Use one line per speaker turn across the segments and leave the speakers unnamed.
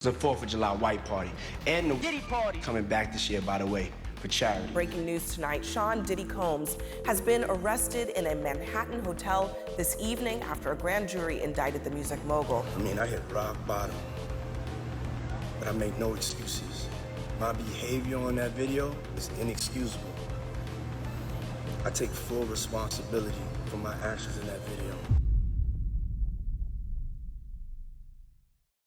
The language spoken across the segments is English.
It's a 4th of July white party. And the Diddy party coming back this year, by the way, for charity.
Breaking news tonight, Sean Diddy Combs has been arrested in a Manhattan hotel this evening after a grand jury indicted the music mogul.
I mean, I hit rock bottom, but I make no excuses. My behavior on that video is inexcusable. I take full responsibility for my actions in that video.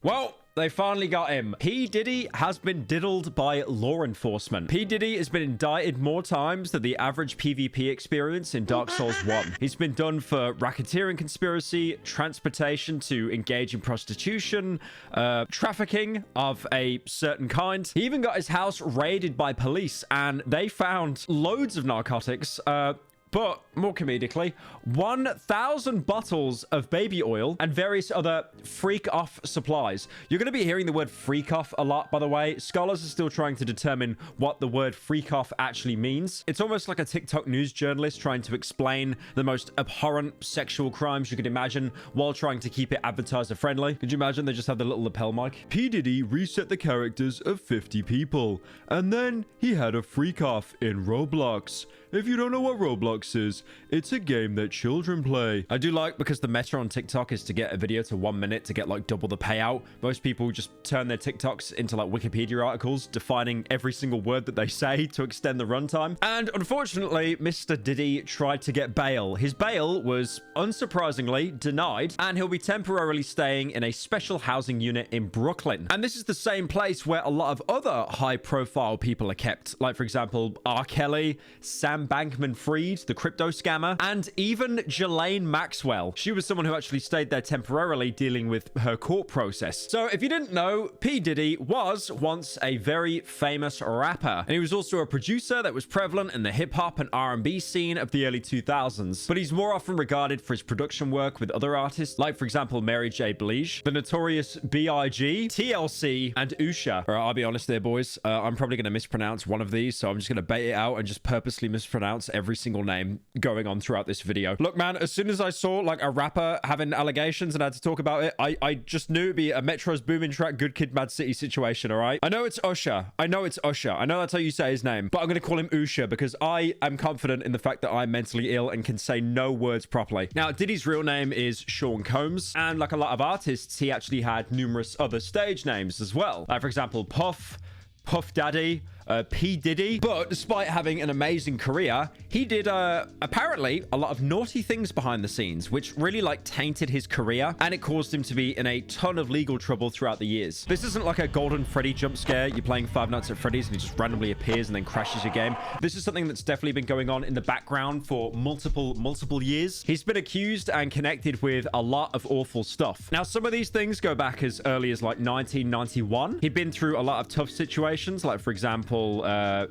Well, they finally got him. P. Diddy has been diddled by law enforcement. P. Diddy has been indicted more times than the average PvP experience in Dark Souls 1. He's been done for racketeering conspiracy, transportation to engage in prostitution, trafficking of a certain kind. He even got his house raided by police, and they found loads of narcotics, but more comedically, 1,000 bottles of baby oil and various other freak-off supplies. You're going to be hearing the word freak-off a lot, by the way. Scholars are still trying to determine what the word freak-off actually means. It's almost like a TikTok news journalist trying to explain the most abhorrent sexual crimes you could imagine while trying to keep it advertiser-friendly. Could you imagine they just have the little lapel mic? P. Diddy reset the characters of 50 people, and then he had a freak-off in Roblox. If you don't know what Roblox is, it's a game that children play. I do like, because the meta on TikTok is to get a video to 1 minute to get like double the payout. Most people just turn their TikToks into like Wikipedia articles defining every single word that they say to extend the runtime. And unfortunately, Mr. Diddy tried to get bail. His bail was unsurprisingly denied, and he'll be temporarily staying in a special housing unit in Brooklyn. And this is the same place where a lot of other high-profile people are kept. Like, for example, R. Kelly, Sam Bankman-Fried, the crypto scammer, and even Ghislaine Maxwell. She was someone who actually stayed there temporarily dealing with her court process. So if you didn't know, P. Diddy was once a very famous rapper, and he was also a producer that was prevalent in the hip-hop and R&B scene of the early 2000s. But he's more often regarded for his production work with other artists, like, for example, Mary J. Blige, the notorious B.I.G., TLC, and Usher. All right, I'll be honest there, boys. I'm probably going to mispronounce one of these, so I'm just going to bait it out and just purposely mispronounce every single name going on throughout this video. Look, man, as soon as I saw like a rapper having allegations and I had to talk about it, I just knew it'd be a Metro's booming track, Good Kid, Mad City situation, all right? I know it's Usher. I know that's how you say his name, but I'm going to call him Usher because I am confident in the fact that I'm mentally ill and can say no words properly. Now, Diddy's real name is Sean Combs, and like a lot of artists, he actually had numerous other stage names as well. Like, for example, Puff Daddy, P. Diddy. But despite having an amazing career, he did apparently a lot of naughty things behind the scenes, which really like tainted his career, and it caused him to be in a ton of legal trouble throughout the years. This isn't like a Golden Freddy jump scare. You're playing Five Nights at Freddy's and he just randomly appears and then crashes your game. This is something that's definitely been going on in the background for multiple years. He's been accused and connected with a lot of awful stuff. Now, some of these things go back as early as like 1991. He'd been through a lot of tough situations, like, for example,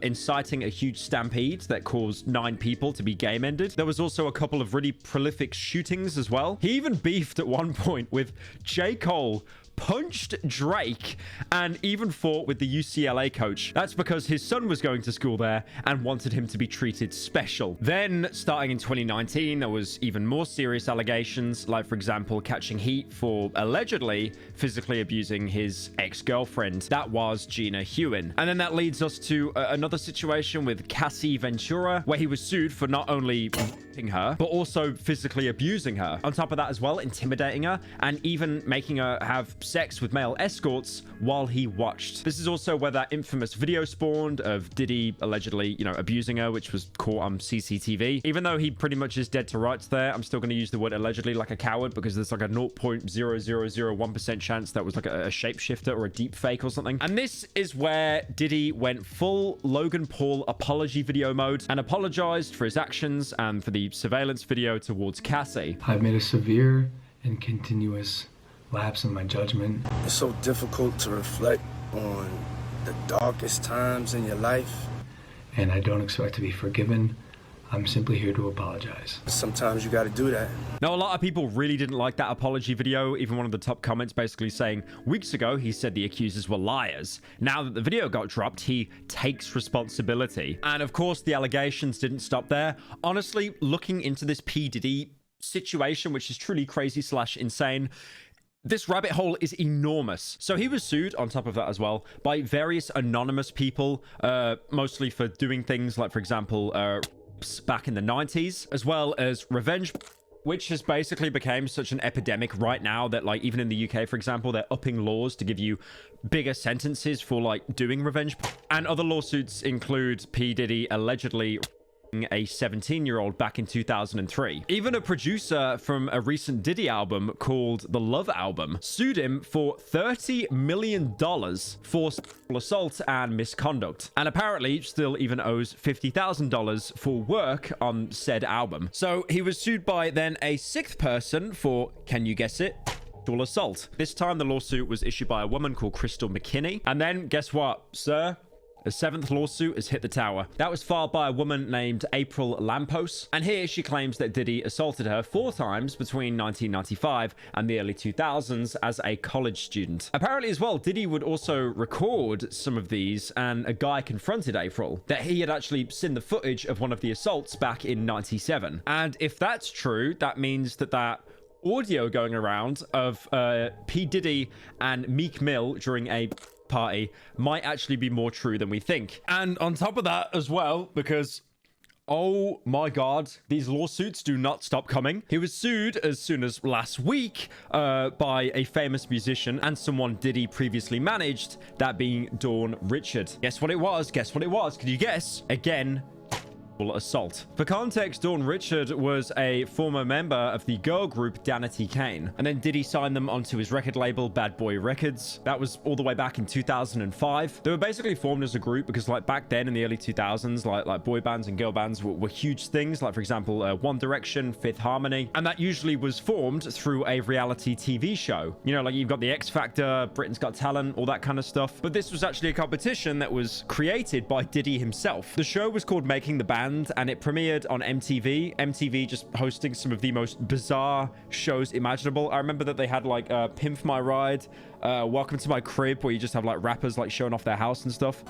inciting a huge stampede that caused 9 people to be game ended. There was also a couple of really prolific shootings as well. He even beefed at one point with J. Cole, punched Drake, and even fought with the UCLA coach. That's because his son was going to school there and wanted him to be treated special. Then, starting in 2019, there was even more serious allegations, like, for example, catching heat for allegedly physically abusing his ex-girlfriend. That was Gina Hewen. And then that leads us to another situation with Cassie Ventura, where he was sued for not only raping her, but also physically abusing her. On top of that as well, intimidating her, and even making her have sex with male escorts while he watched. This is also where that infamous video spawned of Diddy allegedly, abusing her, which was caught on CCTV. Even though he pretty much is dead to rights there, I'm still going to use the word allegedly like a coward, because there's like a 0.0001% chance that was like a shapeshifter or a deep fake or something. And this is where Diddy went full Logan Paul apology video mode and apologized for his actions and for the surveillance video towards Cassie.
I've made a severe and continuous lapse in my judgment.
It's so difficult to reflect on the darkest times in your life.
And I don't expect to be forgiven. I'm simply here to apologize.
Sometimes you got to do that.
Now, a lot of people really didn't like that apology video. Even one of the top comments basically saying, weeks ago, he said the accusers were liars. Now that the video got dropped, he takes responsibility. And of course, the allegations didn't stop there. Honestly, looking into this P. Diddy situation, which is truly crazy / insane, This rabbit hole is enormous. So he was sued on top of that as well by various anonymous people, mostly for doing things like, for example, back in the 90s, as well as revenge, which has basically become such an epidemic right now that, like, even in the UK, for example, they're upping laws to give you bigger sentences for, like, doing revenge. And other lawsuits include P. Diddy allegedly a 17-year-old back in 2003. Even a producer from a recent Diddy album called The Love Album sued him for $30 million for sexual assault and misconduct, and apparently still even owes $50,000 for work on said album. So he was sued by then a sixth person for, can you guess it, sexual assault. This time the lawsuit was issued by a woman called Crystal McKinney. And then guess what, sir? A seventh lawsuit has hit the tower. That was filed by a woman named April Lampos, and here she claims that Diddy assaulted her 4 times between 1995 and the early 2000s as a college student. Apparently as well, Diddy would also record some of these, and a guy confronted April that he had actually seen the footage of one of the assaults back in 97. And if that's true, that means that audio going around of P. Diddy and Meek Mill during a party might actually be more true than we think. And on top of that as well, because oh my god, these lawsuits do not stop coming. He was sued as soon as last week by a famous musician and someone Diddy previously managed, that being Dawn Richard. Guess what it was? Guess what it was? Could you guess? Again, assault. For context, Dawn Richard was a former member of the girl group Danity Kane, and then Diddy signed them onto his record label Bad Boy Records. That was all the way back in 2005. They were basically formed as a group because, like, back then in the early 2000s, like boy bands and girl bands were huge things, like, for example, One Direction, Fifth Harmony, and that usually was formed through a reality TV show. You know, like, you've got the X Factor, Britain's Got Talent, all that kind of stuff. But this was actually a competition that was created by Diddy himself. The show was called Making the Band, and it premiered on MTV. MTV just hosting some of the most bizarre shows imaginable. I remember that they had like Pimp My Ride, Welcome to My Crib, where you just have like rappers like showing off their house and stuff.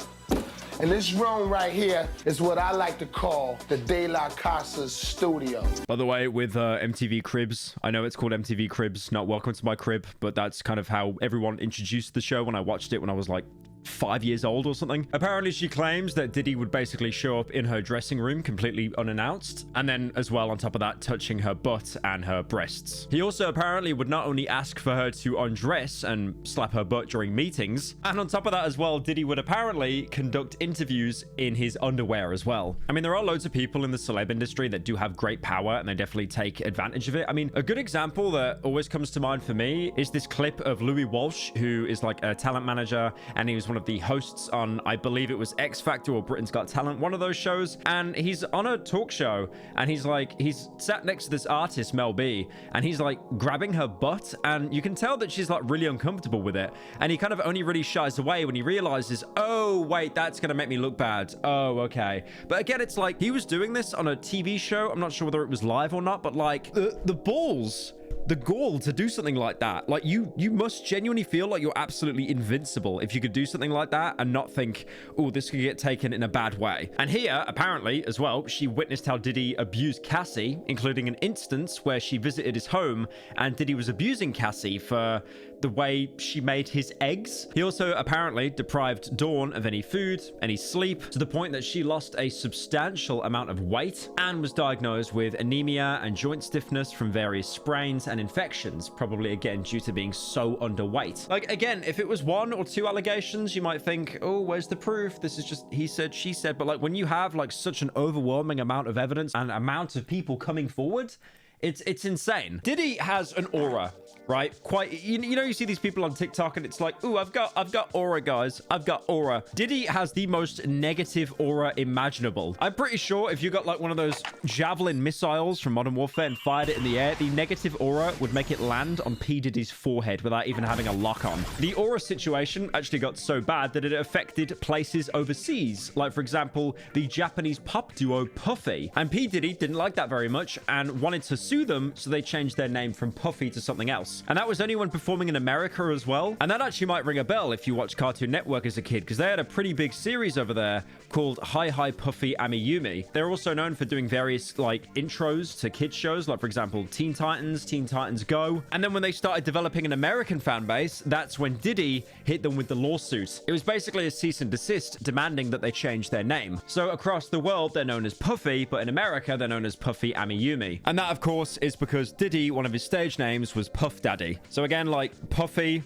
And this room right here is what I like to call the De La Casa's studio.
By the way, with MTV Cribs, I know it's called MTV Cribs, not Welcome to My Crib, but that's kind of how everyone introduced the show when I watched it when I was like 5 years old or something. Apparently she claims that Diddy would basically show up in her dressing room completely unannounced, and then as well on top of that touching her butt and her breasts. He also apparently would not only ask for her to undress and slap her butt during meetings, and on top of that as well, Diddy would apparently conduct interviews in his underwear as well. I mean, there are loads of people in the celeb industry that do have great power and they definitely take advantage of it. I mean, a good example that always comes to mind for me is this clip of Louis Walsh, who is like a talent manager, and he was one of the hosts on, I believe it was X Factor or Britain's Got Talent, one of those shows, and he's on a talk show and he's sat next to this artist Mel B, and he's like grabbing her butt, and you can tell that she's like really uncomfortable with it, and he kind of only really shies away when he realizes, oh wait, that's gonna make me look bad. Oh, okay. But again, it's like he was doing this on a TV show. I'm not sure whether it was live or not, but like the balls, the gall to do something like that. Like you must genuinely feel like you're absolutely invincible if you could do something like that and not think, oh, this could get taken in a bad way. And here, apparently, as well, she witnessed how Diddy abused Cassie, including an instance where she visited his home and Diddy was abusing Cassie for the way she made his eggs. He also apparently deprived Dawn of any food, any sleep, to the point that she lost a substantial amount of weight and was diagnosed with anemia and joint stiffness from various sprains and infections, probably again due to being so underweight. Like, again, if it was 1 or 2 allegations, you might think, oh, where's the proof? This is just he said, she said. But like when you have like such an overwhelming amount of evidence and amount of people coming forward, it's insane. Diddy has an aura, right? Quite, you know, you see these people on TikTok and it's like, ooh, I've got aura, guys. I've got aura. Diddy has the most negative aura imaginable. I'm pretty sure if you got like one of those javelin missiles from Modern Warfare and fired it in the air, the negative aura would make it land on P. Diddy's forehead without even having a lock on. The aura situation actually got so bad that it affected places overseas. Like, for example, the Japanese pop duo Puffy. And P. Diddy didn't like that very much and wanted to sue sue them, so they changed their name from Puffy to something else. And that was only when performing in America as well. And that actually might ring a bell if you watched Cartoon Network as a kid, because they had a pretty big series over there called Hi Hi Puffy Amiyumi. They're also known for doing various like intros to kids shows, like for example Teen Titans Go. And then when they started developing an American fan base, that's when Diddy hit them with the lawsuit. It was basically a cease and desist demanding that they change their name. So across the world they're known as Puffy, but in America they're known as Puffy Amiyumi. And that of course is because Diddy, one of his stage names, was Puff Daddy. So again, like Puffy,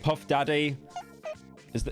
Puff Daddy.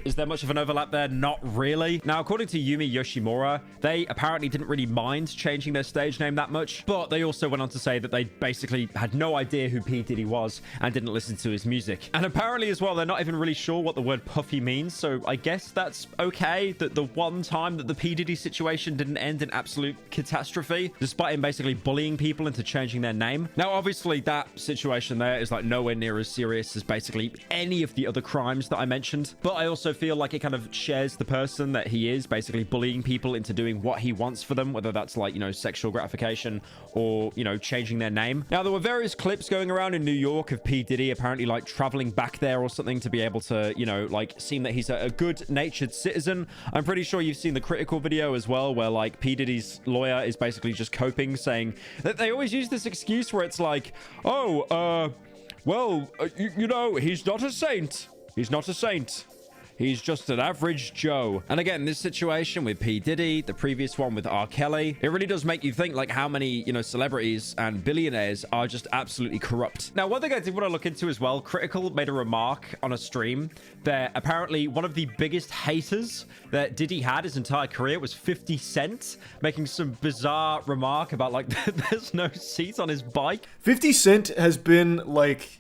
Is there much of an overlap there? Not really. Now, according to Yumi Yoshimura, they apparently didn't really mind changing their stage name that much, but they also went on to say that they basically had no idea who P. Diddy was and didn't listen to his music. And apparently as well, they're not even really sure what the word puffy means, so I guess that's okay that the one time that the P. Diddy situation didn't end in absolute catastrophe, despite him basically bullying people into changing their name. Now, obviously, that situation there is like nowhere near as serious as basically any of the other crimes that I mentioned, but I also feel like it kind of shares the person that he is, basically bullying people into doing what he wants for them, whether that's like, you know, sexual gratification or, you know, changing their name. Now, there were various clips going around in New York of P. Diddy apparently like traveling back there or something to be able to, you know, like seem that he's a good-natured citizen. I'm pretty sure you've seen the critical video as well, where like P. Diddy's lawyer is basically just coping, saying that they always use this excuse where it's like, oh, you know, he's not a saint. He's not a saint. He's just an average Joe. And again, this situation with P. Diddy, the previous one with R. Kelly, it really does make you think like how many, you know, celebrities and billionaires are just absolutely corrupt. Now, one thing I did want to look into as well, Critical made a remark on a stream that apparently one of the biggest haters that Diddy had his entire career was 50 Cent, making some bizarre remark about like there's no seat on his bike.
50 Cent has been like,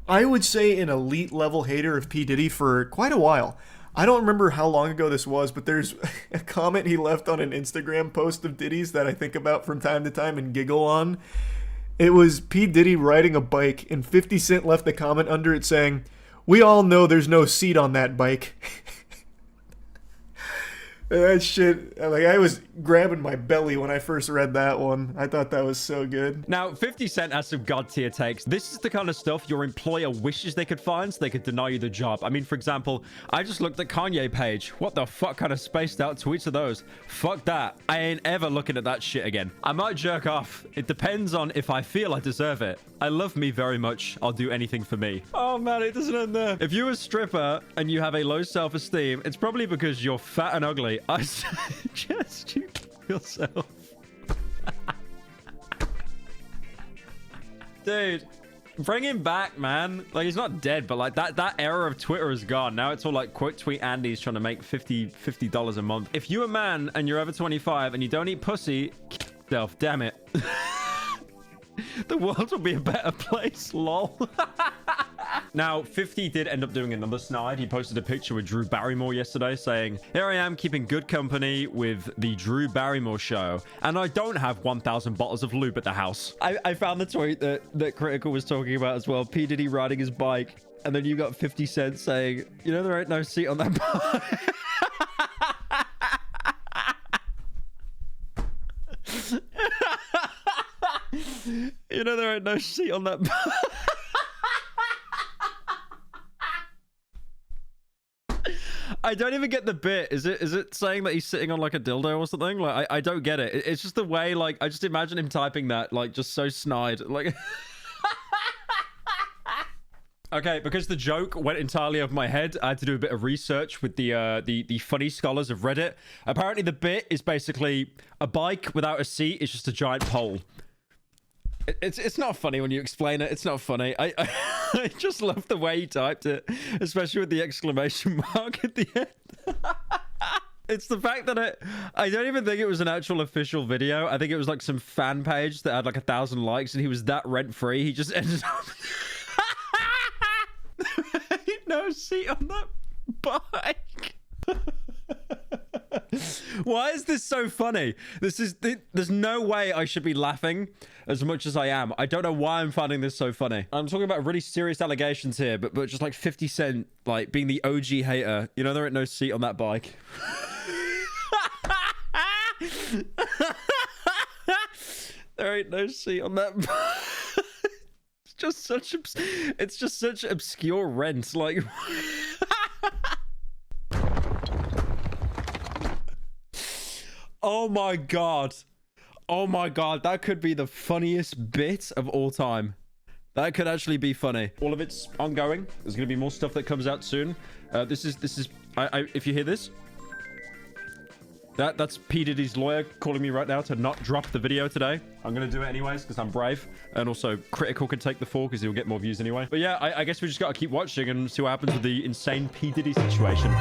I would say, an elite level hater of P. Diddy for quite a while. I don't remember how long ago this was, but there's a comment he left on an Instagram post of Diddy's that I think about from time to time and giggle on. It was P. Diddy riding a bike, and 50 Cent left a comment under it saying, "We all know there's no seat on that bike." That shit, like, I was grabbing my belly when I first read that one. I thought that was so good.
Now, 50 Cent has some god tier takes. This is the kind of stuff your employer wishes they could find so they could deny you the job. I mean, for example, I just looked at Kanye page. What the fuck kind of spaced out tweets are those? Fuck that. I ain't ever looking at that shit again. I might jerk off. It depends on if I feel I deserve it. I love me very much. I'll do anything for me. Oh man, it doesn't end there. If you're a stripper and you have a low self-esteem, it's probably because you're fat and ugly. I suggest you kill yourself. Dude, bring him back, man. Like, he's not dead, but like that era of Twitter is gone. Now it's all like quote tweet Andy's trying to make $50 a month. If you're a man and you're over 25 and you don't eat pussy, kill yourself, damn it. The world will be a better place, lol. Now, 50 did end up doing another snide. He posted a picture with Drew Barrymore yesterday saying, "Here I am keeping good company with the Drew Barrymore show, and I don't have 1,000 bottles of lube at the house." I found the tweet that Critical was talking about as well. P. Diddy riding his bike, and then you got 50 Cent saying, "You know, there ain't no seat on that bike." You know, there ain't no seat on that bike. I don't even get the bit. Is it saying that he's sitting on like a dildo or something? Like, I don't get it. It's just the way, like, I just imagine him typing that, like, just so snide. Like, okay, because the joke went entirely over my head, I had to do a bit of research with the funny scholars of Reddit. Apparently the bit is basically a bike without a seat. It's just a giant pole. It's not funny when you explain it. It's not funny. I just love the way he typed it, especially with the exclamation mark at the end. It's the fact that I don't even think it was an actual official video. I think it was like some fan page that had like 1,000 likes, and he was that rent-free. He just ended up... No seat on that bike. Why is this so funny? There's no way I should be laughing as much as I am. I don't know why I'm finding this so funny. I'm talking about really serious allegations here, but just like 50 Cent, like being the OG hater. You know, there ain't no seat on that bike. There ain't no seat on that. It's just such obscure rent. Like, oh my god. Oh my god, that could be the funniest bit of all time. That could actually be funny. All of it's ongoing. There's gonna be more stuff that comes out soon. This is if you hear this, that's P. Diddy's lawyer calling me right now to not drop the video today. I'm gonna do it anyways because I'm brave, and also Critical can take the fall because he'll get more views anyway. But yeah, I guess we just gotta keep watching and see what happens with the insane P. Diddy situation.